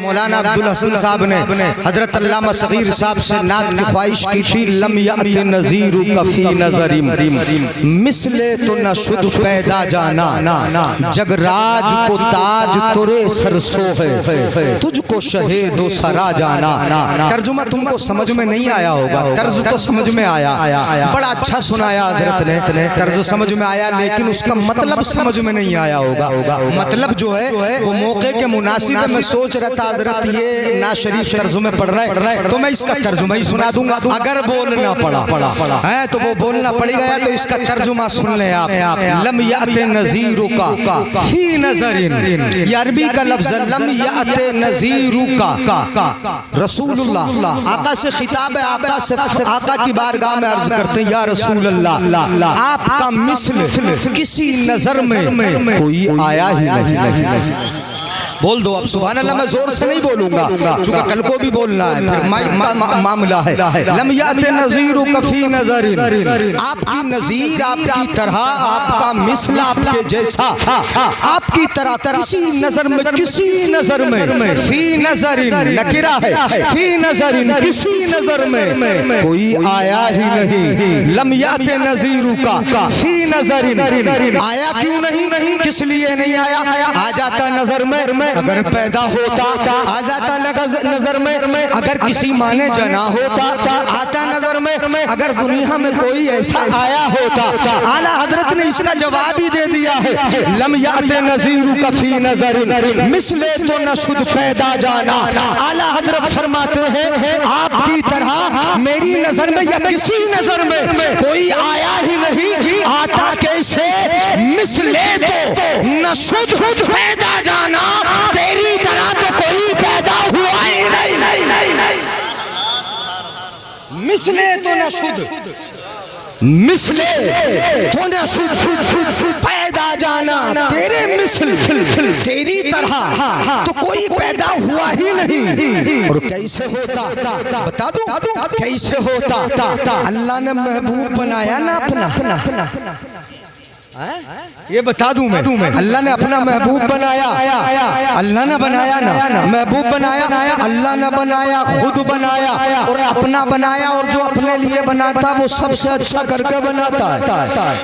मौलाना अब्दुल हसन साहब ने हजरत अल्लामा सगीर साहब से नात की ख्वाहिश की थी, लम याति नज़ीरु कफ़ी नज़रिम मिसले तो न शुद पैदा जाना, जगराज को ताज तुरे सरसो है, तुझको शहे दो सरा जाना। तर्जुमा तुमको समझ में नहीं आया होगा, तर्ज तो समझ में आया, बड़ा अच्छा सुनाया हजरत ने, तर्ज समझ में आया, लेकिन उसका मतलब समझ में नहीं आया होगा। मतलब जो है वो मौके के मुनासिब है। मैं सोच रहा था हजरत ये ना शरीफ तर्जुमे पढ़ रहे हैं तो मैं इसका तर्जुमा ही सुना दूंगा। अगर बोलना पड़ा है तो वो बोलना पड़ेगा, तो इसका तर्जुमा सुन लें आप। लम याते नज़ीरु का फी नज़रिन, ये अरबी का लफ्ज़ लम याते नज़ीरु का। रसूलुल्लाह आका से खिताब है, आका की बारगाह में अर्ज करते हैं, या रसूल अल्लाह आपका मिस्ल किसी नजर में कोई आया ही नहीं। बोल दो अब सुभान अल्लाह। मैं जोर से नहीं बोलूंगा क्योंकि कल को भी बोलना है, फिर मामला है। लम याते नज़ीरु कफ़ी नज़रिन, आपकी नज़ीर आपकी तरह, आपका मिसल आपके जैसा, आपकी तरह किसी नजर में, किसी नजर में, फी नज़रिन नकिरा है, फी नज़रिन किसी नजर में कोई आया ही नहीं। लम याते नज़ीरु का फी नज़रिन, आया क्यों नहीं, किस लिए नहीं आया? आ जाता नजर में, अगर पैदा होता आ जाता नजर में, अगर किसी माने जना होता आता नजर में, अगर दुनिया में कोई ऐसा आया होता। आला हजरत ने इसका जवाब ही दे दिया है, लम याते नज़ीरु कफ़ी नज़रिन मिसले तो न शुद पैदा जाना। आला हजरत फरमाते हैं आपकी तरह मेरी नजर में या किसी नजर में कोई आया ही नहीं, आता कैसे? मिसले तो न शुद पैदा जाना, तेरी तरह तो कोई पैदा हुआ ही नहीं। मिसले तो न शुद, मिसले तो न शुद पैदा जाना, तेरे मिसल तेरी तरह तो कोई पैदा हुआ ही नहीं। और कैसे होता बता दूं, कैसे होता? अल्लाह ने महबूब बनाया ना अपना, ये बता दूं मैं, अल्लाह ने अपना महबूब बनाया, अल्लाह ने बनाया ना, महबूब बनाया, अल्लाह ने बनाया, खुद बनाया और अपना बनाया। और जो अपने लिए बनाता वो सबसे अच्छा करके बनाता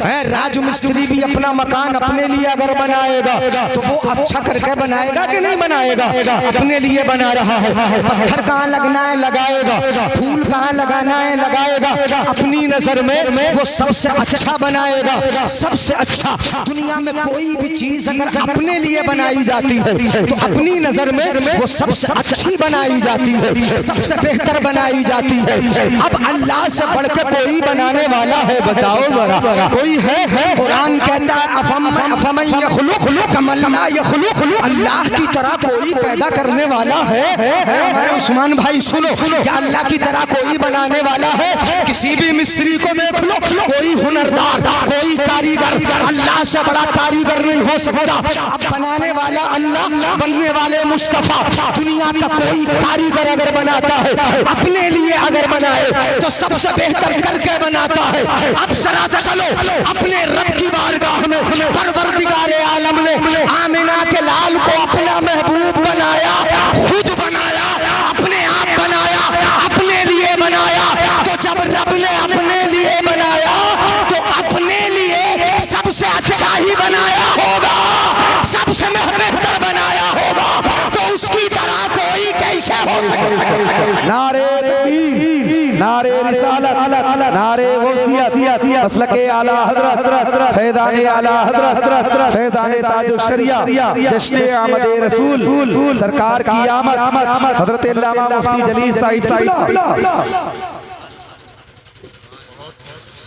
है। राज मिस्त्री भी अपना मकान अपने लिए अगर बनाएगा तो वो अच्छा करके बनाएगा कि नहीं बनाएगा? अपने लिए बना रहा है। पत्थर कहाँ लगना है लगाएगा, फूल कहाँ लगाना है लगाएगा, अपनी नजर में वो सबसे अच्छा बनाएगा, सबसे अच्छा। दुनिया में कोई भी चीज अगर अपने लिए बनाई जाती है तो अपनी नजर में वो सबसे अच्छी बनाई जाती है, सबसे बेहतर बनाई जाती है। अब अल्लाह से बढ़ के कोई बनाने वाला है? बताओ जरा, कोई है? कुरान कहता है अफमन यखलुक कमा ला यखलुक, अल्लाह की तरह कोई पैदा करने वाला है? हमारे उस्मान भाई सुनो, क्या अल्लाह की तरह कोई बनाने वाला है? किसी भी मिस्त्री को देख लो, कोई हुनरदार, कोई कारीगर, अल्लाह से बड़ा कारीगर नहीं हो सकता। अब बनाने वाला अल्लाह, बनने वाले मुस्तफा। दुनिया का कोई कारीगर अगर बनाता है, अपने लिए अगर बनाए तो सबसे बेहतर करके बनाता है। अब जरा चलो अपने रब की बारगाह में, परवरदिगारे आलम ने आमिना के लाल को अपना महबूब बनाया, खुद बनाया, अपने आप बनाया, अपने लिए बनाया। तो जब रब ने अपने लिए बनाया तो अपने लिए सबसे अच्छा ही बनाया होगा, सबसे बेहतर बनाया होगा, तो उसकी तरह कोई कैसे हो सकता? नारे तकबीर, नारे रिसालत, नारे गौसियत, मसलके आला हजरत, फैज़ाने आला हजरत, फैज़ाने ताजुल शरिया, जश्न आमद रसूल सरकार की आमद, हजरत अल्लामा मुफ्ती जलील साहिब किबला।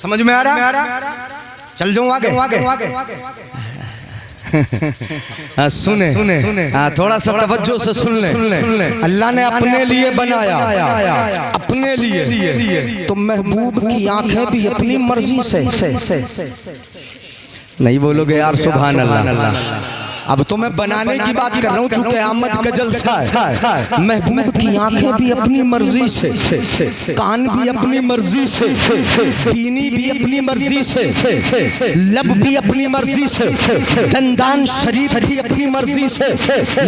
समझ में आ रहा? चल जाऊं आगे। सुने थोड़ा सा तवज्जो से सुन ले। अल्लाह ने अपने लिए बनाया, अपने लिए, तो महबूब की आंखें भी अपनी मर्जी से, नहीं बोलोगे यार सुभान अल्लाह? अब तो मैं बनाने की बात कर रहा हूँ, चूंकि अहमद का जलसा है। महबूब की आंखें भी अपनी मर्जी से, कान भी अपनी मर्जी से, बीनी भी अपनी मर्जी से, लब भी अपनी मर्जी से, दंदान शरीफ भी अपनी मर्जी से,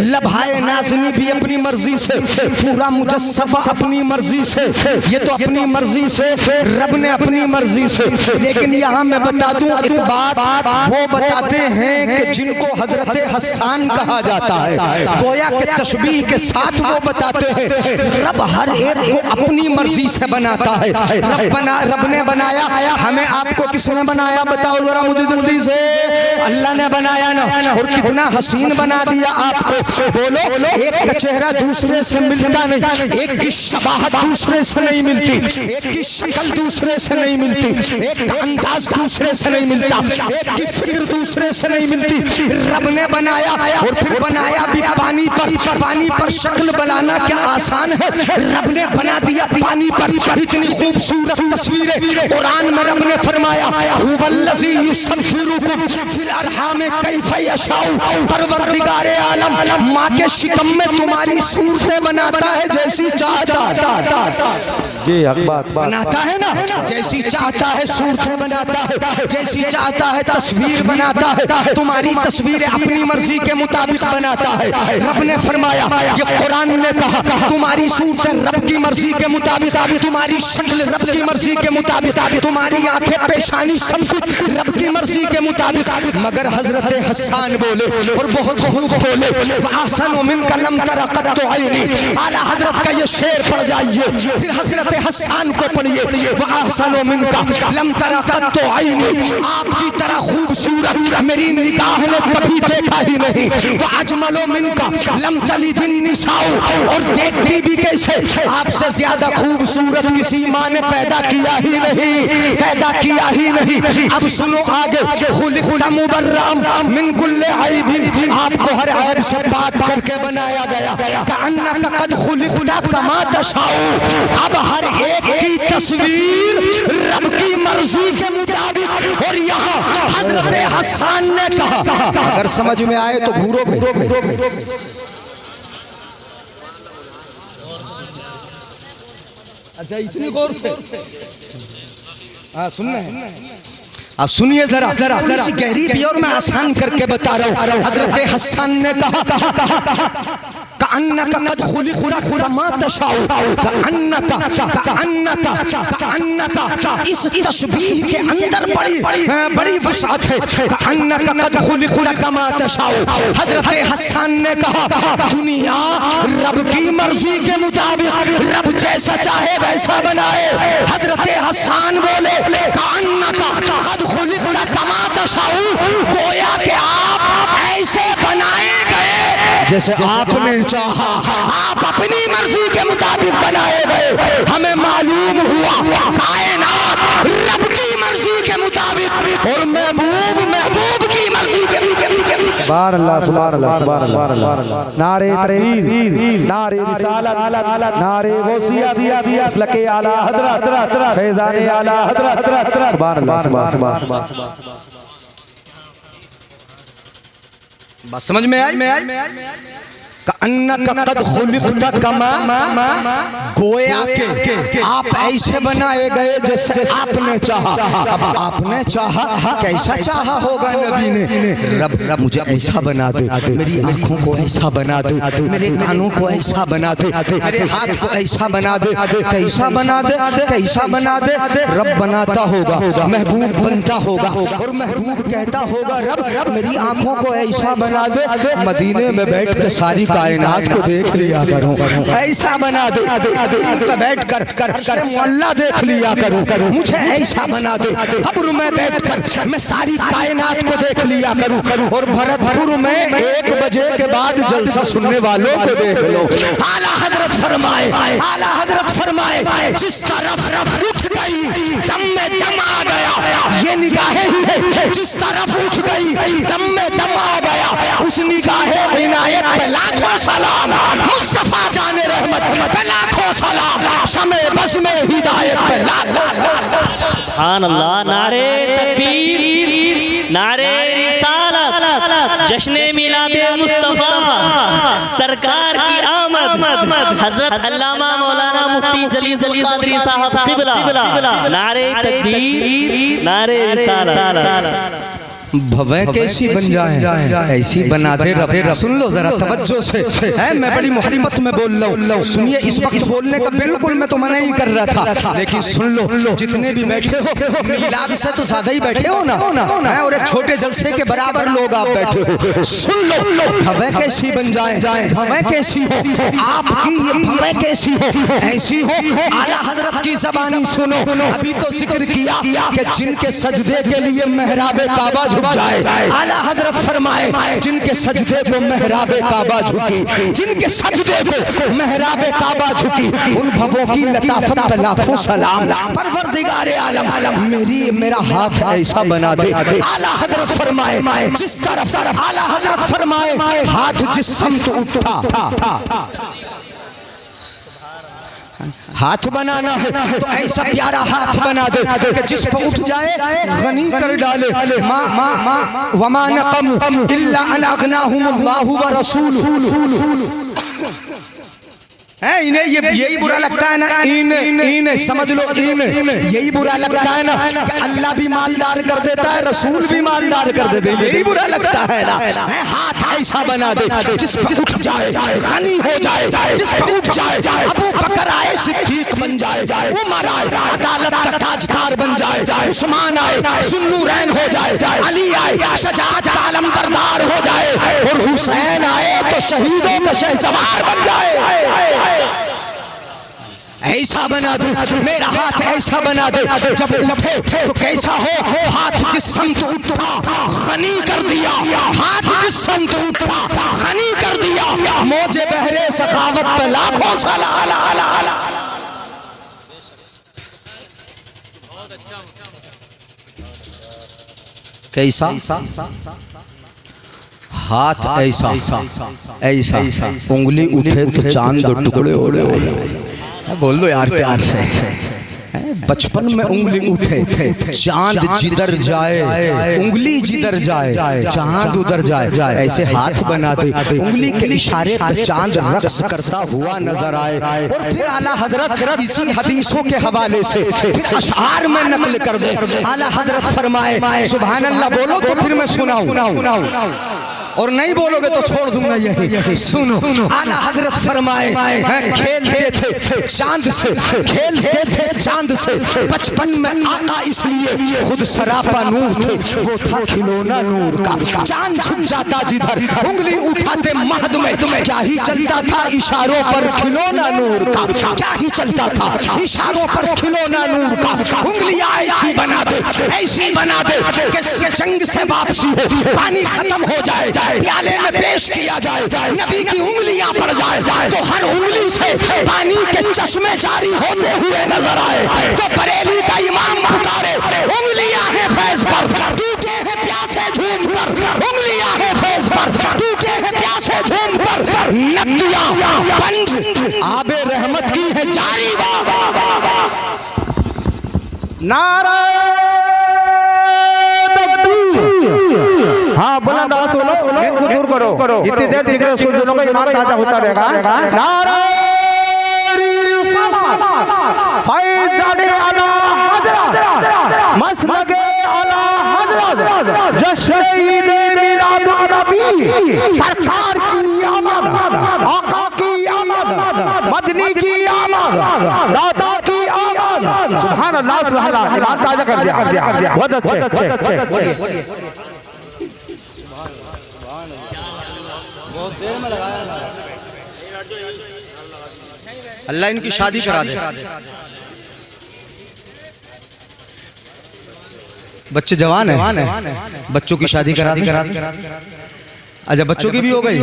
लबहाए नाज़मी भी अपनी मर्जी से, पूरा मुजस्सबा अपनी मर्जी से। ये तो अपनी मर्जी से, रब ने अपनी मर्जी से। लेकिन यहाँ मैं बता दूं एक बात, वो बताते हैं कि जिनको हजरत हसन कहा जाता है, गोया के तशबीह के साथ वो बताते हैं रब हर एक को अपनी मर्जी से बनाता है। रब ने बनाया हमें, आपको किसने बनाया बताओ जरा मुझे जल्दी से? अल्लाह ने बनाया ना, और कितना हसीन बना दिया आपको। बोलो, एक का चेहरा दूसरे से मिलता नहीं, एक की शबाहत दूसरे से नहीं मिलती, एक की शक्ल दूसरे से नहीं मिलती, एक का अंदाज दूसरे से नहीं मिलता, एक की फिक्र दूसरे से नहीं मिलती। रब ने बनाया और फिर बनाया भी पानी पर। पानी पर शक्ल बनाना क्या आसान है? रब ने बना दिया पानी पर। इतनी खूबसूरत तस्वीरें कुरान में रब ने फरमाया, हुवल्लज़ी युसव्विरुकुम फिल अरहाम कैफ़ यशाउ। परवरदिगारे आलम माँ के शिकम में तुम्हारी सूरतें बनाता है जैसी चाहता है। जी बात बनाता है ना, जैसी चाहता है सूरतें बनाता है, जैसी चाहता है तस्वीर बनाता है। तुम्हारी तस्वीरें अपनी मर्जी के मुताबिक बनाता है। रब ने फरमाया, ये कुरान ने कहा, तुम्हारी सूरतें रब की मर्जी के मुताबिक, तुम्हारी शक्ल रब की मर्जी के मुताबिक, तुम्हारी आंखें पेशानी सब कुछ रब की मर्जी के मुताबिक। मगर हजरत हसन बोले और बहुत खूब बोले, अहसन मिनका लम तरा कत्तु ऐनी। आला हजरत का ये शेर पढ़ जाइए, फिर हजरत हसन को पढ़िए, अहसन मिनका लम तरा कत्तु ऐनी। आपकी तरह खूबसूरत मेरी निगाह ने कभी देखा ही नहीं। वह अजमलो मिनका लम तलिदिन निसाउ। और देखती भी कैसे, आपसे ज्यादा खूबसूरत किसी माँ ने पैदा किया ही नहीं, पैदा किया ही नहीं। अब सुनो आगे, खुलिक़्ता मुबर्रअम मिन कुल्लि ऐबिन। आपको हर ऐब से पाक करके बनाया गया। कअन्नका क़द खुलिक़्ता कमा तशाउ। अब हर एक की तस्वीर रब की मर्जी के मुताबिक। और यहाँ हजरत हसन ने कहा, अगर समझ में आए तो घूरोगे। अच्छा, इतनी गौर से हाँ सुनना है। अब सुनिए जरा, थोड़ी सी गहरी भी और मैं आसान करके बता रहा हूँ। हजरत हसन ने कहा, कअन्नका क़द खुलिक़्ता कमा तशाउ। कअन्नका इस तशबीह के अंदर बड़ी वसात है। कअन्नका क़द खुलिक़्ता कमा तशाउ। हजरत हसन ने कहा, दुनिया रब की मर्जी के मुताबिक, रब जैसा चाहे वैसा बनाए। हजरत हसन बोले, कअन्नका क़द खुलिक़्ता कमा तशाउ। गोया कि आप ऐसे बनाए गए जैसे आपने चाहा, आप अपनी मर्जी के मुताबिक बनाए गए। हमें मालूम हुआ कायनात रब की मर्जी के मुताबिक और महबूब की मर्जी के मुताबिक। सुभान अल्लाह, सुभान अल्लाह, सुभान अल्लाह। नारे तकबीर, नारे रिसालत, नारे गौसियत, मसलके आला हजरत, फैज़ाने आला हजरत। सुभान अल्लाह, सुभान अल्लाह। बात समझ में आई? कअन्नका क़द खुलिक़्ता कमा, गोया के आप ऐसे बनाए गए जैसे आपने चाहा। अब आपने चाहा, कैसा चाहा होगा नबी ने? रब मुझे ऐसा बना दे, मेरी आंखों को ऐसा बना दे, मेरे कानों को ऐसा बना दे, मेरे हाथ को ऐसा बना दे। कैसा बना दे, कैसा बना दे? रब बनाता होगा, महबूब बनता होगा, और महबूब कहता होगा, रब मेरी आंखों को ऐसा बना दे, मदीने में बैठ के सारी कायनात को देख लिया करूं। ऐसा बना दे, बैठ कर मोहल्ला देख लिया करूं। मुझे ऐसा बना दे, कब्र में बैठकर मैं सारी कायनात को देख लिया करूं। और भरतपुर में 1 बजे के बाद जलसा सुनने वालों को देख लो। आला हजरत फरमाए, आला हजरत फरमाए, जिस तरफ उठ गई दम में दम आ गया। ये निगाहें ही है, जिस तरफ उठ गई दम में दम आ गया। उस निगाहें इनायत पे लाखों सलाम, मुस्तफा जाने रहमत पे लाखों सलाम, शमे बस में हिदायत पे लाखों सलाम। सुभान अल्लाह। नारे तकबीर, नारे रिसालत, जश्न मिलादे मुस्तफा सरकार की आमद हजरत अल्लामा मौलाना मुफ्ती जलील कादरी साहब क़िबला नारे तकबीर नारे रिसालत। भवें कैसी बन जाए ऐसी बना दे रब। सुन लो जरा तवज्जो से, है मैं बड़ी मोहब्बत में बोल रहा हूँ। सुनिए, इस वक्त बोलने का बिल्कुल मैं तो मना ही कर रहा था, लेकिन सुन लो, जितने भी बैठे हो मिलाद से तो ज्यादा ही बैठे हो ना, है, और एक छोटे जलसे के बराबर लोग आप बैठे हो। सुन लो, भवें कैसी बन जाए, भवें कैसी हो आपकी, ये भवें कैसी हो ऐसी हो। आला हजरत की ज़बानी सुनो, अभी तो जिक्र किया कि जिनके सजदे के लिए मेहराबे काबा जाए, आला हजरत फरमाए जिनके सजदे को मेहराबे काबा झुकी, जिनके सजदे को मेहराबे काबा झुकी, उन भवों की लताफत पे लाखों सलाम। परवरदिगारे आलम मेरा हाथ ऐसा बना दे। आला हजरत फरमाए जिस तरफ, आला हजरत फरमाए हाथ जिस समत उठा, हाथ बनाना है तो ऐसा प्यारा हाथ बना दे कि जिस पर उठ जाए गनी कर डाले। वमा नक़मू इल्ला अन अग़नाहुमुल्लाहु व रसूलुहु। है इन्हें यही बुरा लगता है ना, इन्हें समझ लो, इन्हें यही बुरा लगता है ना कि अल्लाह भी मालदार कर देता है, रसूल भी मालदार कर देते हैं, यही बुरा लगता है ना। है हाथ ऐसा बना दे जिस पर उठ जाए गनी हो जाए, जिस पर उठ जाए अबू बकर आए सिद्दीक बन जाए, उमर आए अदालत का ताजदार बन जाए, उस्मान आए सुन्नूरैन हो जाए, अली आए शजाअत का अलमबरदार हो जाए, और हुसैन आए तो शहीदों का शहसवार बन जाए। ऐसा बना दे मेरा हाथ, ऐसा बना दे जब उठे तो कैसा हो। हाथ जिस समत उठा गनी कर दिया, हाथ जिस समत उठा गनी कर दिया, मौजे बहरे सखावत पे लाखों सलाम। कैसा हाथ, ऐसा ऐसा उंगली उठे तो चांद दो टुकड़े हो रहे। बोल दो यार प्यार से, बचपन में उंगली उठे चांद जिधर जाए, उंगली जिधर जाए चांद उधर जाए, ऐसे हाथ बना दे उंगली के इशारे पर चांद रक्स करता हुआ नजर आए। और फिर आला हजरत इसी हदीसों के हवाले से फिर अशआर में नकल कर दे। आला हजरत फरमाए सुभान अल्लाह बोलो तो फिर मैं सुनाऊं, और नहीं बोलोगे तो छोड़ दूंगा यही। सुनो, आला हजरत फरमाए खेलते थे चांद से, खेलते थे चांद से, बचपन में आका इसलिए खुद सरापा नूर थे, वो था खिलौना नूर का। चांद छुप जाता जिधर उंगली उठाते महद में, क्या ही चलता था इशारों पर खिलौना नूर का, क्या ही चलता था इशारों पर खिलौना नूर का। उंगलियां ऐसी बना दे, ऐसी बना दे कि जंग से वापसी हो, पानी खत्म हो जाए, प्याले में पेश किया जाए, नबी की उंगलियां पड़ जाए तो हर उंगली से पानी के चश्मे जारी होते हुए नजर आए। तो बरेली का इमाम पुकारे उंगलियां हैं फैज पर, टूटे हैं प्यासे झूम कर, उंगलियां हैं फैज पर, टूटे हैं प्यासे झूम कर, नदियां पंज आबे रहमत की है जारी। नारा हाँ बुलंद आवाज बोलो, नींद को दूर करो, जितनी देर दिख रहे सुनो का ईमान ताजा होता रहेगा। नारा फैज़ाने आला हज़रत, मसलके आला हज़रत, जश्न-ए मिलादुन नबी, सरकार की आमद, आका की आमद, मदनी की आमद, दाता की आमद। सुभान अल्लाह, सुभान अल्लाह, ईमान ताजा कर दिया, बहुत अच्छे। बहुत देर में लगाया ना, अल्लाह इनकी शादी करा दे। बच्चे जवान है, बच्चों की शादी करा दे। अच्छा बच्चों की भी हो गई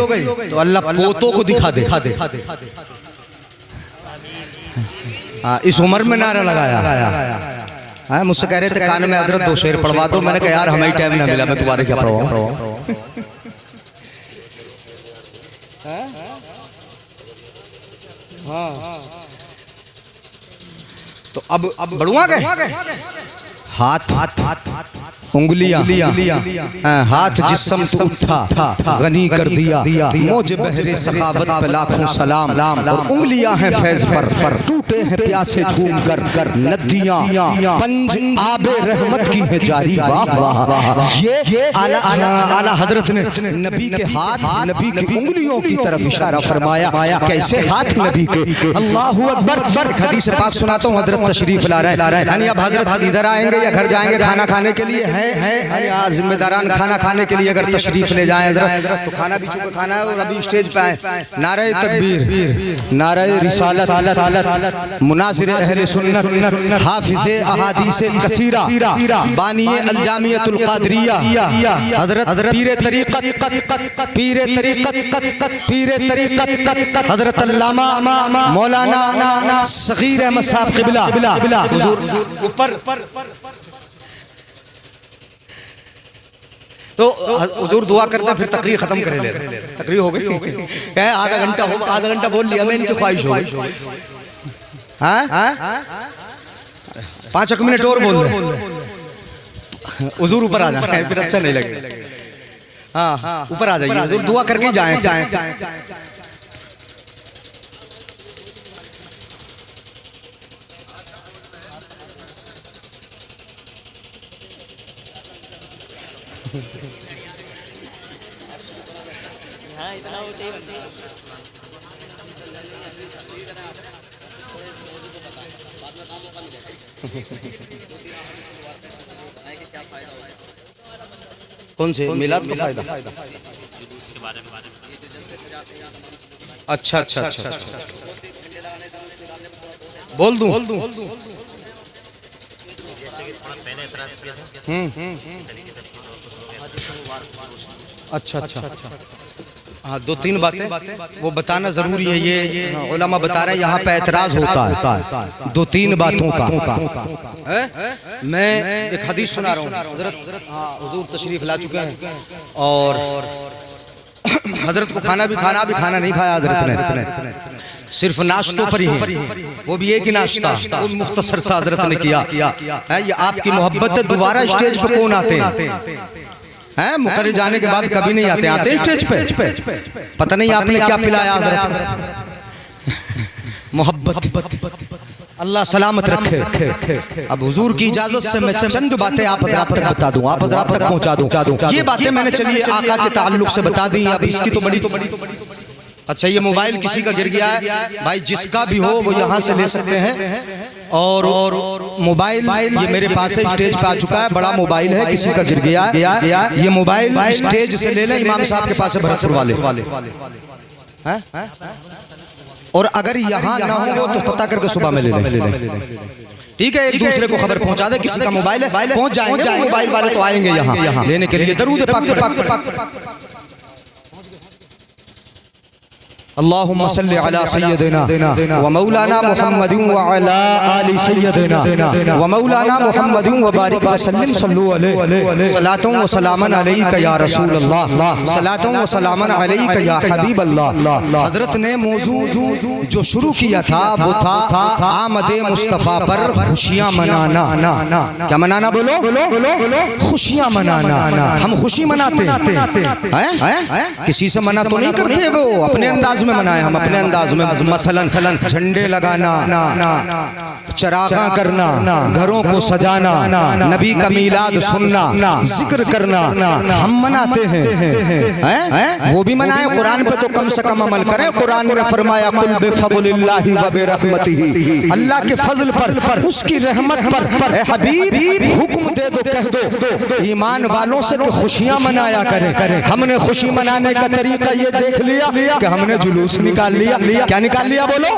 तो अल्लाह पोतों को दिखा दे। हाँ इस उम्र में नारा लगाया। हाँ मुझसे कह रहे थे कान में हजरत दो शेर पढ़वा दो, मैंने कहा यार हमें टाइम ना मिला, मैं तुम्हारे क्या पढ़वाऊं। तो अब बढ़ुआ गए हाथ हाथ हाथ उंगलियां हाथ जिस्म तो उठा गनी कर दिया, मौज बहरे सखावत पे लाखों सलाम। और उंगलियां हैं फैज पर, टूटे हैं प्यासे झूम कर, नदियां पंज आबे रहमत की है जारी। वाह वाह, ये आला हजरत ने नबी के हाथ, नबी की उंगलियों की तरफ इशारा फरमाया। कैसे हाथ नबी के, अल्लाहू अकबर। एक हदीस पाक सुनाता हूँ, हजरत तशरीफ ला रहे हैं, यानी अब हजरत इधर आएंगे या घर जाएंगे खाना खाने के लिए है जिम्मेदारान खाना खाने के लिए अगर तशरीफ ले जाएं हजरत, तो खाना भी चुका खाना है और अभी स्टेज पे आए। नारे तकबीर, नारे रिसालत, मुनासिर अहले सुन्नत, हाफिज़े अहादीस कसीरा, बानिए अल जामियतुल क़ादरिया, हजरत पीरे तरीक़त हजरत अल्लामा मौलाना सगीर अहमद साहब क़िबला हुजूर ऊपर। तो हुजूर दुआ करते हैं, फिर तकरीर खत्म करे ले। तकरीर हो गई है, आधा घंटा बोल लिया मैं, इनकी ख्वाहिश हो गई। हाँ 5 मिनट और बोल दे, हुजूर ऊपर आ जाए, फिर अच्छा नहीं लगे। हाँ ऊपर आ जाइए हुजूर, दुआ करके जाएं। कौन से मिलाद का फायदा? अच्छा अच्छा अच्छा, बोल दूं? अच्छा अच्छा, हाँ 2-3 बातें वो बताना जरूरी है। ये उलमा बता रहे हैं यहाँ पे एतराज होता है 2-3 बातों का। मैं एक हदीस सुना रहा हूँ, हजरत हुजूर तशरीफ ला चुके हैं और हजरत को खाना नहीं खाया हजरत ने, सिर्फ नाश्तों पर ही है, वो भी एक ही नाश्ता, वो मुख्तसर सा हजरत ने किया है। ये आपकी मोहब्बत है। दोबारा स्टेज पर कौन आते हैं? मुकर्रर जाने के बाद कभी नहीं आते स्टेज पे। पता नहीं आपने क्या पिलाया हजरत। मोहब्बत, अल्लाह सलामत रखे। अब हुजूर की इजाजत से मैं चंद बातें आप हजरात तक बता दूं, आप हजरात तक पहुंचा दूं। ये बातें मैंने चलिए आका के ताल्लुक से बता दी। अब इसकी तो बड़ी अच्छा, ये मोबाइल किसी का गिर गया है भाई, जिसका भी हो वो यहाँ से ले सकते हैं। और मोबाइल ये मेरे पास है, स्टेज पे आ चुका है, बड़ा मोबाइल है, किसी का गिर गया है। ये मोबाइल स्टेज से ले लें, इमाम साहब के पास है भरतपुर वाले हैं। और अगर यहाँ ना हो तो पता करके सुबह में ले लें, ठीक है? एक दूसरे को खबर पहुंचा दे, किसी का मोबाइल है पहुंच जाएंगे, मोबाइल वाले तो आएंगे यहाँ लेने के लिए। दरूद पाक अल्लाहुम्मा सल्लि अला सय्यदिना व मौलाना मुहम्मदिन व अला आलि सय्यदिना व मौलाना मुहम्मदिन व बारिक व सल्लिम सल्लु अलैहि सलातुन व सलामन अलैका या रसूल अल्लाह, सलातुन व सलामन अलैका या हबीब अल्लाह। हजरत ने मौजू जो शुरू किया था वो था आमद मुस्तफ़ा पर खुशियाँ मनाना। क्या मनाना? बोलो, खुशियाँ मनाना। हम खुशी मनाते हैं, किसी से मना तो नहीं करते, वो अपने अंदाज में मनाए, हम अपने अंदाज में। मसलन झंडे लगाना, चरागा करना, घरों को सजाना, नबी का मीलाद सुनना, जिक्र करना, हम मनाते हैं। वो भी मनाए, कुरान पे तो कम से कम अमल करें। कुरान ने फरमाया कुल बिफज़लिल्लाहि व बिरहमतिही, अल्लाह के फजल पर, उसकी रहमत पर ए हबीब हुक्म दे दो, कह दो ईमान वालों से कि खुशियां मनाया करें। हमने खुशी मनाने का तरीका ये देख लिया कि हमने जुलूस निकाल लिया। क्या निकाल लिया? बोलो,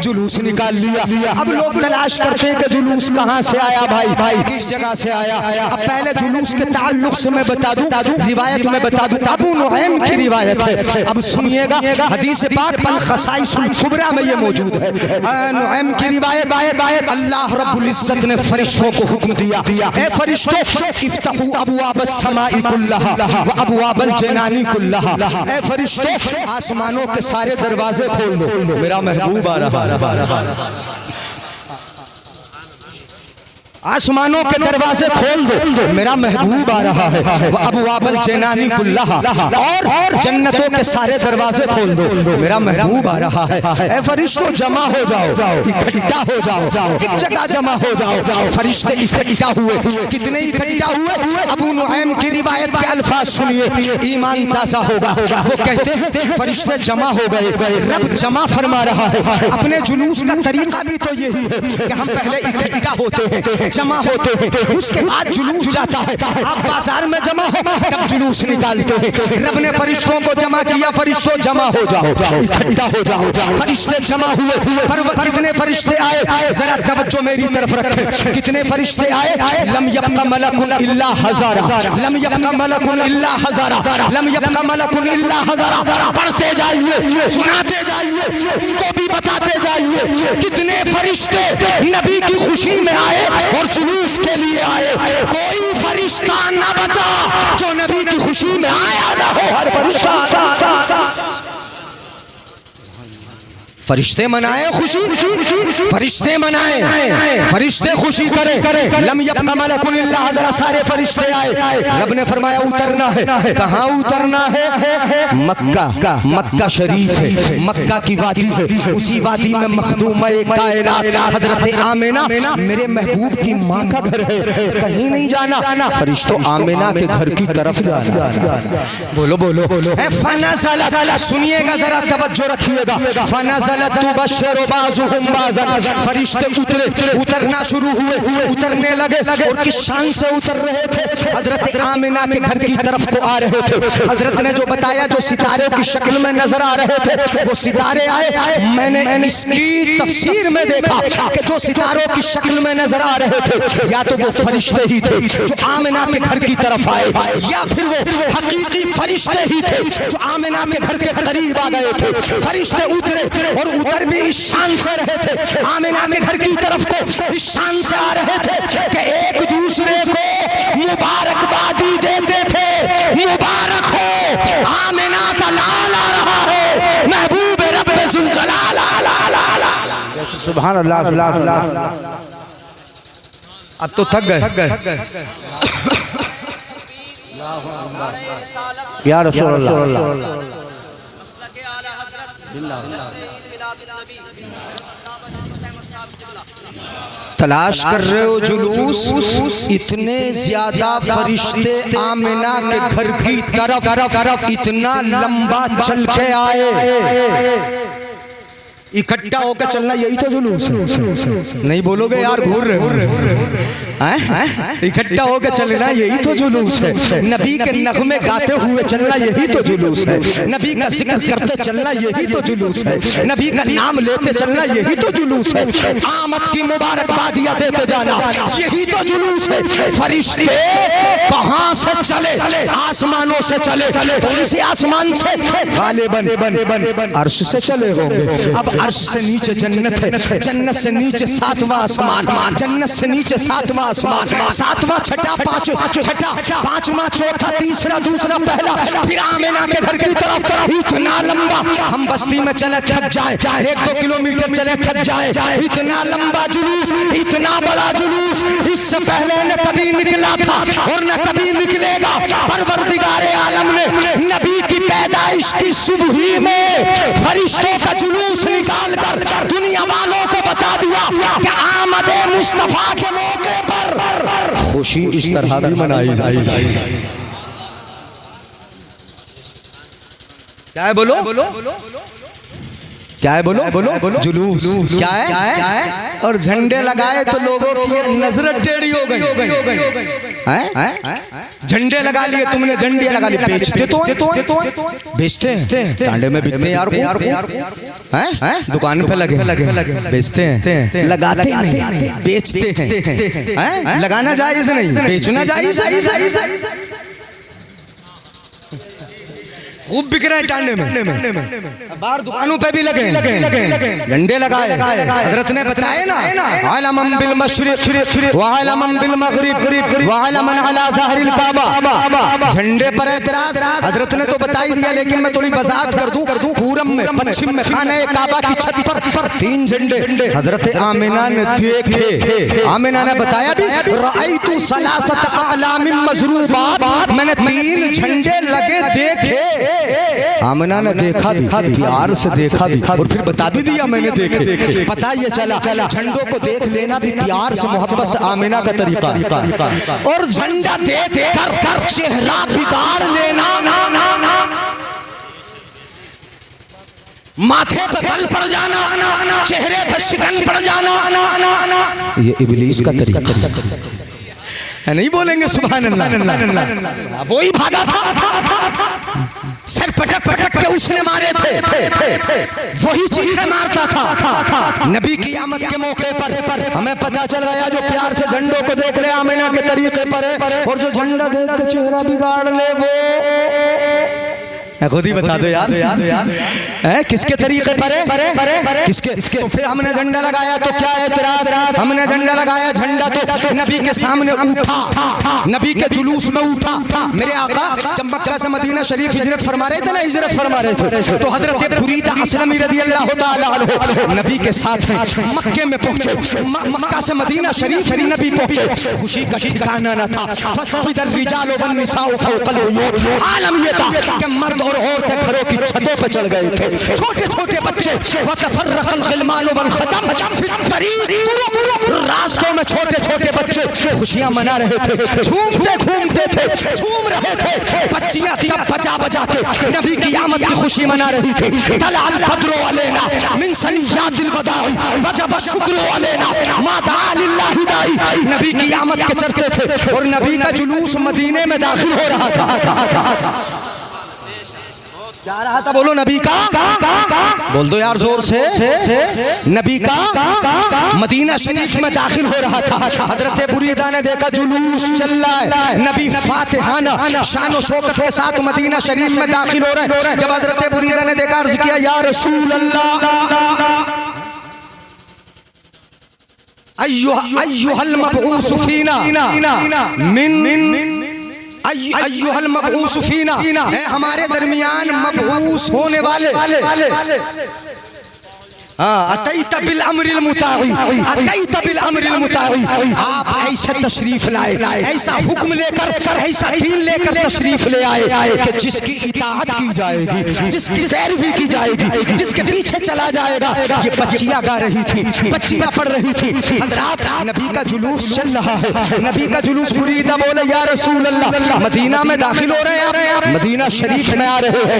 जुलूस निकाल लिया। अब लोग तलाश करते हैं कि जुलूस कहाँ से आया भाई, किस जगह से आया। अब पहले जुलूस के ताल्लुक से मैं बता दूं, रिवायत में बता दूं, अबू नुऐम की रिवायत है। अब सुनिएगा, हदीस पाक अल खसाइसुल कुबरा में ये मौजूद है। नुऐम की रिवायत, अल्लाह रब्बुल इज्जत ने फरिश्तों को हुक्म दिया, ए फरिश्तों इफ्तहू अबवाबस समाई कुल्लहा व अबवाबल जनानी कुल्लहा, ए फरिश्तों आसमानों के सारे दरवाजे खोल दो, मेरा महबूब आ रहा है। आसमानों के दरवाजे खोल दो, मेरा महबूब आ रहा है। वो अबवाबल जनानी कुल्लहा, और जन्नतों के सारे दरवाजे खोल दो, मेरा महबूब आ रहा है। ऐ फरिश्तों जमा हो जाओ, इकट्ठा हो जाओ, एक जगह जमा हो जाओ। फरिश्ते इकट्ठा हुए, कितने इकट्ठा हुए? अबू नुआइम की रिवायत के अल्फाज सुनिए, ईमान ताज़ा होगा। वो कहते हैं फरिश्ते जमा हो गए, रब जमा फरमा रहा है। अपने जुलूस का तरीका भी तो यही है कि हम पहले इकट्ठा होते हैं, जमा होते हैं, उसके बाद जुलूस जाता है। आप बाजार में जमा हो तब जुलूस निकालते हैं। रब ने फरिश्तों को जमा किया, फरिश्तों जमा हो जाओ, इकट्ठा हो जाओ। फरिश्ते जमा हुए, पर कितने फरिश्ते आए? जरा तवज्जो मेरी तरफ रखें। कितने फरिश्ते आए? लम यब्का मलकुन इल्ला हज़ारा, लम यब्का मलकुन इल्ला हज़ारा, लम यब्का मलकुन इल्ला हज़ारा। पढ़ते जाइए, सुनाते जाइए, उनको भी बताते जाइए। कितने फरिश्ते नबी की खुशी में आए और जुलूस के लिए आए। कोई फरिश्ता ना बचा जो नबी की खुशी में आया ना हो। हर फरिश्ता, फरिश्ते मनाए खुशी, फरिश्ते मनाए, फरिश्ते खुशी करें। लम यब्का मलकुन इल्ला हज़ारा, सारे फरिश्ते आए। रब ने फरमाया उतरना है। कहाँ उतरना है? मक्का, मक्का शरीफ है, मक्का की वादी है। उसी वादी में मखदूमा कायनात हजरत आमिना, मेरे महबूब की माँ का घर है। कहीं नहीं जाना, फरिश्तों आमिना के घर की तरफ जाना। बोलो बोलो। फनज़लत, सुनिएगा जरा, तवज्जो रखिएगा। फनज़लत तुबश्शिरु बाज़ुहुम बाज़न, फरिश्ते उतरे, उतरना शुरू हुए, उतरने लगे। और किस शान से उतर रहे थे? हजरत आमिना के घर की तरफ को आ रहे थे। हजरत ने जो बताया, जो सितारों की शक्ल में नजर आ रहे थे, वो सितारे आए। मैंने इसकी तफसीर में देखा कि जो सितारों की शक्ल में नजर आ रहे थे, या तो वो फरिश्ते ही थे जो आमिना के घर की तरफ आए, या फिर वो हकीकी फरिश्ते ही थे जो आमिना के घर के करीब आ गए थे। फरिश्ते उतरे और उतर भी इस शान से रहे थे, आमिना के घर की तरफ को इस शान से आ रहे थे कि एक दूसरे को मुबारकबादी देते थे। मुबारक हो, आमिना का लाल आ रहा है, महबूब रब्बे ज़ुल जलाल। सुभान अल्लाह, सुभान अल्लाह। अब तो थक गए। या रसूल अल्लाह, तलाश कर रहे हो जुलूस? इतने ज्यादा फरिश्ते आमिना के घर की तरफ इतना लंबा चल के आए। इकट्ठा होकर चलना यही तो जुलूस है। नहीं बोलोगे यार, घूर रहे हो। इकट्ठा होकर चलना यही तो जुलूस है। नबी के नगमे गाते हुए चलना यही तो जुलूस है। नबी का जिक्र करते चलना यही तो जुलूस है। नबी का नाम लेते चलना यही तो जुलूस है। आमद की मुबारकबादियां देते जाना यही तो जुलूस है। फरिश्ते कहां से चले? आसमानों से चले। कौन से आसमान से? गालिबन अर्श से चले होंगे। अब अर्श से नीचे जन्नत है, जन्नत से नीचे सातवां आसमान, जन्नत से नीचे सातवां आसमान, सातवां, छठा, पांचवां, चौथा, तीसरा, दूसरा, पहला, फिर आमिना के घर की तरफ। इतना लंबा, हम बस्ती में चले थक जाए, 1-2 किलोमीटर चले थक जाए। इतना लंबा जुलूस, इतना बड़ा जुलूस इससे पहले न कभी निकला था और न कभी निकलेगा। परवरदिगारे आलम ने नबी की पैदाइश की सुबही में फरिश्तों का जुलूस निकाल कर दुनिया वालों को बता दिया कि आमदे मुस्तफा के मौके पर खुशी इस तरह भी मनाई जाएगी। क्या है? बोलो क्या है? बोलो जुलूस क्या है? और झंडे लगाए तो लोगों की नजर टेढ़ी हो गई। झंडे लगा लिए तुमने, झंडे लगा लिए। बेचते तो बेचते हैं, टांडे में बिकते हैं यार। दुकान पे लगे बेचते हैं, लगाते नहीं, बेचते हैं। लगाना जायज नहीं, बेचना जायज। खूब बिक रहे हैं टांडे में, बाहर दुकानों पे भी लगे, झंडे लगाए। हजरत ने बताए ना, आलमम बिल मशरिक व आलमम बिल मगरिब व आलमन अला ज़हरिल काबा। झंडे पर एतराज हजरत ने तो बता ही दिया, लेकिन मैं थोड़ी वजाहत कर दूं। पूरब में, पश्चिम में, खाने काबा की छत पर 3 झंडे हजरत आमिना ने देखे। आमिना ने बताया भी, रअयतु सलासत आलामिन मज़रूबात, मैंने 3 झंडे लगे देखे। आमिना ने देखा भी, प्यार से देखा भी, और फिर बता भी दिया मैंने देखे। पता ये चला झंडों को देख लेना भी प्यार से, मोहब्बत से आमिना का तरीका। और झंडा देख कर चेहरा बिगाड़ लेना, माथे पे बल पड़ जाना, चेहरे पे शिकन पड़ जाना, ये इब्लीस का तरीका है। नहीं बोलेंगे सुभान अल्लाह। वो ही भागा था, सर पटक पटक के उसने मारे थे, वही चीखें मारता था। नबी की आमद के मौके पर हमें पता चल गया, जो प्यार से झंडों को देख ले आमिना के तरीके पर है, और जो झंडा देख के चेहरा बिगाड़ ले वो खुद ही बता दो यार, किसके तरीके पर है, किसके? तो फिर हमने झंडा लगाया तो क्या एतराज? हमने झंडा लगाया, झंडा तो नबी के सामने उठा, नबी के जुलूस में उठा। मेरे आका जब मक्का से मदीना शरीफ हिजरत फरमा रहे थे ना, हिजरत फरमा रहे थे, तो हजरत बुरीदा असलमी रज़ियल्लाहु तआला अन्हु नबी के साथ मक्के में पहुंचे। मक्का से मदीना शरीफ नबी पहुंचे, खुशी का ठिकाना न था। फसइदर रिजाल वन निसाउ फौकल बुयूत, आलम ये था कि मर्द और औरतें घरों की छतों पर चढ़ गए थे, छोटे छोटे बच्चे। वतफर्रक़ल ग़िलमान वल ख़दम फ़ी तरीक़, रास्तों में छोटे छोटे बच्चे खुशियां मना रहे थे, झूमते घूमते थे, झूम रहे थे। बच्चियां तब बजा बजा के नबी की आमद की खुशी मना रही थी। तलअल बद्रु अलैना मिन सनियातिल वदाई वजब शुक्र अलैना मा दआ लिल्लाहि दाई। नबी की आमद के चलते थे, और नबी का जुलूस मदीने में दाखिल हो रहा था। जा रहा था, बोलो नबी का, बोल दो यार जोर से, नबी का मदीना शरीफ में दाखिल हो रहा था। हजरत बुरीदा ने देखा जुलूस चल रहा है, नबी फातिहाना शान और शौकत के साथ मदीना शरीफ में दाखिल हो रहे हैं। जब हजरत बुरीदा ने देखा, अर्ज किया, या रसूल अल्लाह, अय्युहल मबऊस फीना मिन अय्युहल मबऊस फीना, है हमारे दरमियान मबऊस होने वाले। अतैत बिल अम्रिल मुताई, अतैत बिल अम्रिल मुताई, आप ऐसा तशरीफ लाए, ऐसा हुक्म लेकर, ऐसा दीन लेकर तशरीफ ले आए कि जिसकी इताअत की जाएगी, जिसकी पैरवी की जाएगी, जिसके पीछे चला जाएगा। ये बच्चियां गा रही थी, बच्चियां पढ़ रही थी। हज़रात नबी का जुलूस चल रहा है, नबी का जुलूस। बुरीदा बोले, या रसूल अल्लाह, मदीना में दाखिल हो रहे हैं आप, मदीना शरीफ में आ रहे हैं,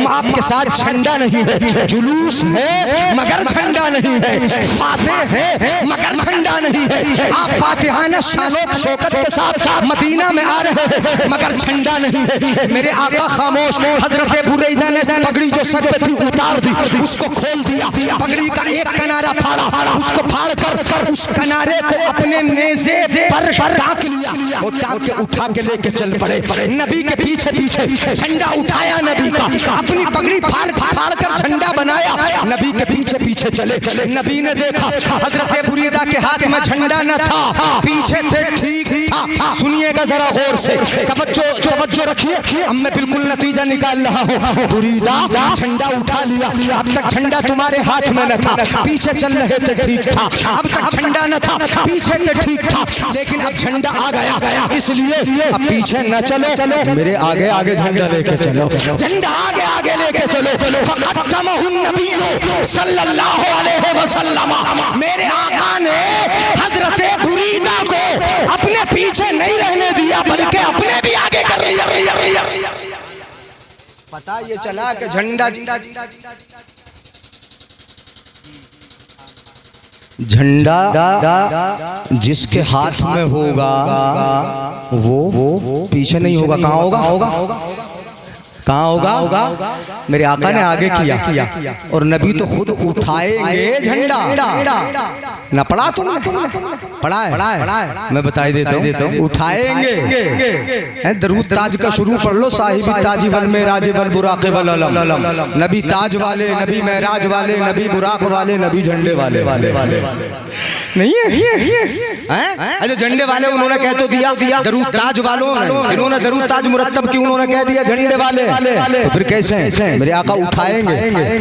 आपके साथ झंडा नहीं है, जुलूस है मगर झंडा नहीं है, फातेह है मगर झंडा नहीं है। आप फातिहाना शानों शौकत के साथ मदीना में आ रहे हैं, मगर झंडा नहीं है। मेरे आका खामोश। हजरत बुरैदा ने पगड़ी जो सर पे थी उतार दी, उसको खोल दिया, पगड़ी का एक किनारा फाड़ा, उसको फाड़ कर उस किनारे को अपने नेज़े पर टांक लिया, और टांक के उठा के लेके चल पड़े। नबी के पीछे पीछे झंडा उठाया नबी का, अपनी पगड़ी फाड़ कर झंडा बनाया, नबी के पीछे पीछे चले। नबी ने देखा हजरत बुरीदा के हाथ में झंडा न था, पीछे थे, ठीक था। सुनिएगा जरा गौर से, तवज्जो रखिए, अब मैं बिल्कुल नतीजा निकाल रहा हूँ। बुरीदा झंडा उठा लिया, अब तक झंडा तुम्हारे हाथ में न था, पीछे चल रहे थे, ठीक था। अब तक झंडा न था, पीछे थे, ठीक था, लेकिन अब झंडा आ गया, इसलिए अब पीछे न चलो, मेरे आगे आगे झंडा लेके चलो, झंडा आगे आगे लेके चलो। फ़क़द्दमहुन नबिय्यु सल्लल्लाहु अलैहि वसल्लम, मेरे आका ने हजरत बुरीदा को अपने पीछे नहीं रहने दिया, बल्कि अपने भी आगे कर लिया। पता ये चला कि झंडा जिसके हाथ में होगा वो पीछे नहीं होगा, कहाँ होगा? कहाँ होगा? मेरे आका ने आगे किया और नबी तो खुद उठाएंगे झंडा। ना पढ़ा तुमने? पढ़ा है? मैं बताई देता हूँ, उठाएंगे। दरूद ताज का शुरू पढ़ लो, साहिबी ताजी वल मेराज वल बुराक वल अलम। नबी ताज वाले, नबी मेराज वाले, नबी बुराक वाले, नबी झंडे वाले नहीं है? अच्छा झंडे वाले उन्होंने कह तो दिया, दरूद ताज वालों ने, जिन्होंने दरूद ताज मुरत्तब की उन्होंने कह दिया झंडे वाले। तो फिर कैसे हैं? मेरे आका उठाएंगे।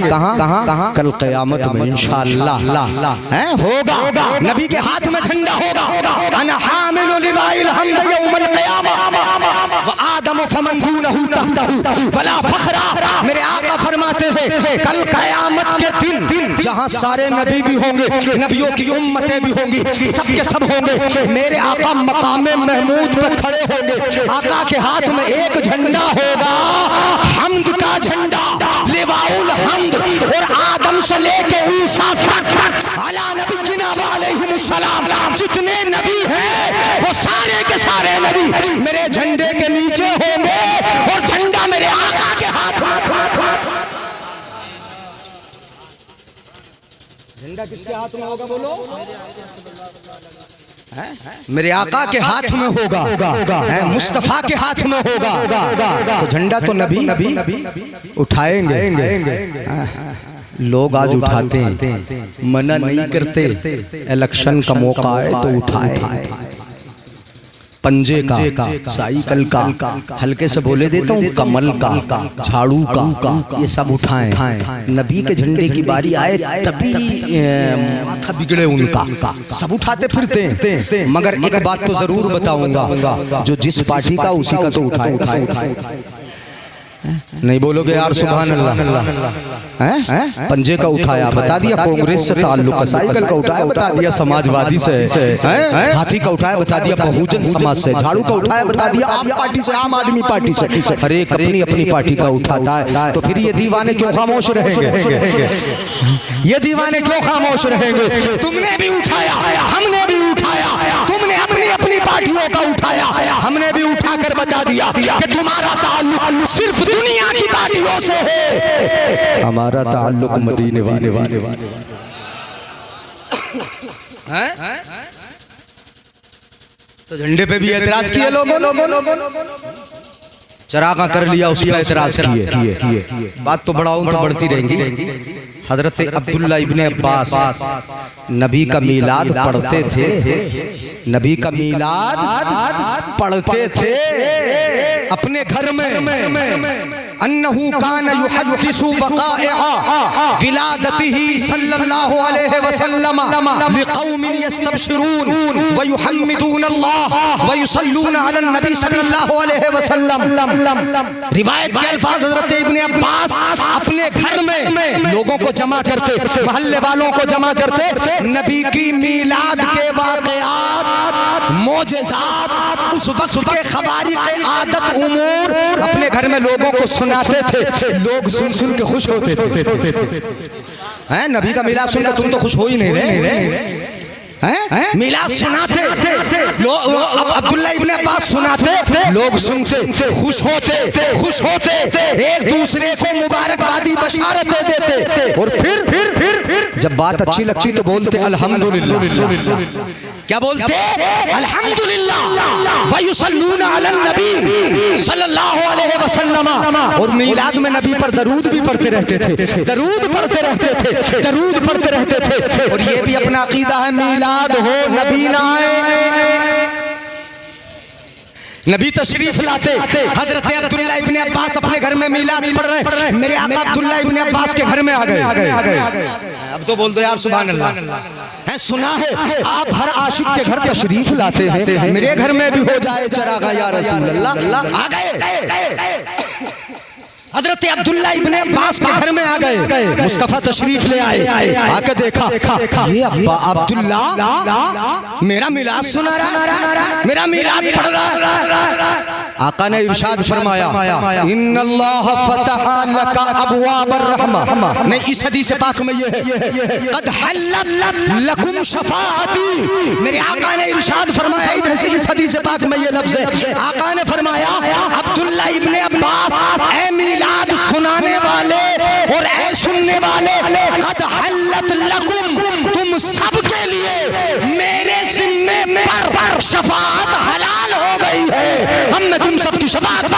कहाँ? कल क़यामत में इंशाअल्लाह हैं होगा। नबी के हाथ में झंडा होगा। अना हामिलु लिवाइल हम्द यौमल क़यामा व आदम फमन दूनहु तहतहु फला फखरा। मेरे आका फरमाते हैं कल क़यामत के दिन जहाँ सारे नबी भी होंगे, नबियों की उम्मतें भी होंगी, सबके सब होंगे, मेरे आका मकामे महमूद पे खड़े होंगे। आका के हाथ में एक झंडा होगा, हम्द का झंडा, लिवाउल हम्द, और आदम से लेके ईसा तक अला नबीना व अलैहिमुस्सलाम जितने नबी हैं वो सारे के सारे नबी मेरे झंडे के नीचे होंगे और झंडा मेरे आका के हाथ में। झंडा किसके हाथ में होगा बोलो? मेरे आका के हाथ में होगा, मुस्तफा के हाथ में होगा। तो झंडा तो नबी उठाएंगे। लोग आज उठाते हैं, मना नहीं करते। इलेक्शन का मौका है तो उठाए। पंजे का, साइकिल का, हल्के से बोले देता हूँ, कमल का, झाड़ू का, ये सब उठाएं। नबी के झंडे की बारी आए तभी माथा बिगड़े उनका, सब उठाते फिरते हैं। मगर एक बात तो जरूर बताऊंगा, जो जिस पार्टी का उसी का तो उठाए। नहीं बोलोगे यार सुभान अल्लाह? पंजे का उठाया बता दिया कांग्रेस से ताल्लुक, साइकिल का उठाया बता दिया समाजवादी से, हाथी का उठाया बता दिया बहुजन समाज से, झाड़ू का उठाया बता दिया आप पार्टी से, आम आदमी पार्टी से। हर एक अपनी अपनी पार्टी का उठाता है। तो फिर ये दीवाने क्यों खामोश रहेंगे? ये दीवाने क्यों खामोश रहेंगे? तुमने भी उठाया, हमने भी उठाया, तुमने अपनी अपनी पार्टियों का उठाया, हमने भी उठाकर बता दिया कि तुम्हारा ताल्लुक सिर्फ दुनिया की पार्टियों से है, हमारा ताल्लुक मदीने वाले हैं। तो झंडे पे भी एतराज किए लोगों, चरागा कर लिया, उस पर एतराज किए। बात तो बढ़ाऊं तो बढ़ती रहेंगी। हजरत अब्दुल्ला इब्ने अब्बास नबी का मीलाद पढ़ते थे, नबी का मीलाद पढ़ते थे अपने घर में। अन्नहु कान युहद्दिसु वक़ाइअ विलादतिही सल्लल्लाहु अलैहि वसल्लम लिक़ौमिन यस्तबशिरून व युहम्मिदून अल्लाह व युसल्लून अला नबी सल्लल्लाहु अलैहि वसल्लम। रिवायत के अल्फाज हजरत इब्ने अब्बास अपने घर में लोगों को जमा करते, मोहल्ले वालों को जमा करते, नबी की मीलाद के वाक़यात, मोजेज़ात, उस वक्त के खवारिक़ आदत उमूर अपने घर में लोगों को सुनाते थे। लोग सुन सुन के खुश होते थे। हैं नबी का मिलाद सुनकर तुम तो खुश हो ही नहीं रहे हैं? मिलाद सुनाते लोग, अब्दुल्ला इब्ने अब्बास सुनाते, लोग सुनते, खुश होते, एक दूसरे को मुबारकबादी बशारतें देते, और फिर जब बात अच्छी लगती तो बोलते अल्हम्दुलिल्लाह। क्या बोलते? अल्हम्दुलिल्लाह व युसल्लूना अला नबी सल्लल्लाहु अलैहि वसल्लम। और मीलाद में नबी पर दरूद भी पढ़ते रहते थे, दरूद पढ़ते रहते थे। और ये भी अपना अकीदा है, मीलाद हो नबी ना आए, नबी तशरीफ लाते। हजरत अब्दुल्ला इब्ने अब्बास अपने घर में मीलाद पढ़ रहे, मेरे आका अब्दुल्ला इब्ने अब्बास के घर में आ गए। अब तो बोल दो यार सुभान अल्लाह। है सुना है आप हर आशिक के घर तशरीफ लाते हैं, मेरे घर में भी हो जाए चरागा या रसूल अल्लाह। आ गए। हजरत अब्दुल्ला इब्ने अब्बास के घर में आ गए, मुस्तफा तशरीफ ले आए, आके देखा ये अब्बा अब्दुल्ला मेरा मिलाद सुना रहा, मेरा मिलाद पढ़ रहा। आका ने इरशाद फरमाया इन्नल्लाह फतहा लका अबवाबर रहमा। नहीं, इस हदीस पाक में ये है कद हल्लत लकुम शफाअती। मेरे आका ने इरशाद फरमाया, इधर से इस हदीस पाक में ये लफ्ज है, आका ने फरमाया अब्दुल्ला इब्ने अब्बास, ए मिलाद सुनाने वाले और ए सुनने वाले, कद हल्लत लकुम, तुम सबके लिए मेरे जिम्मे पर शफाअत हलाल हो गई है। हम में तुम सबकी शफाअत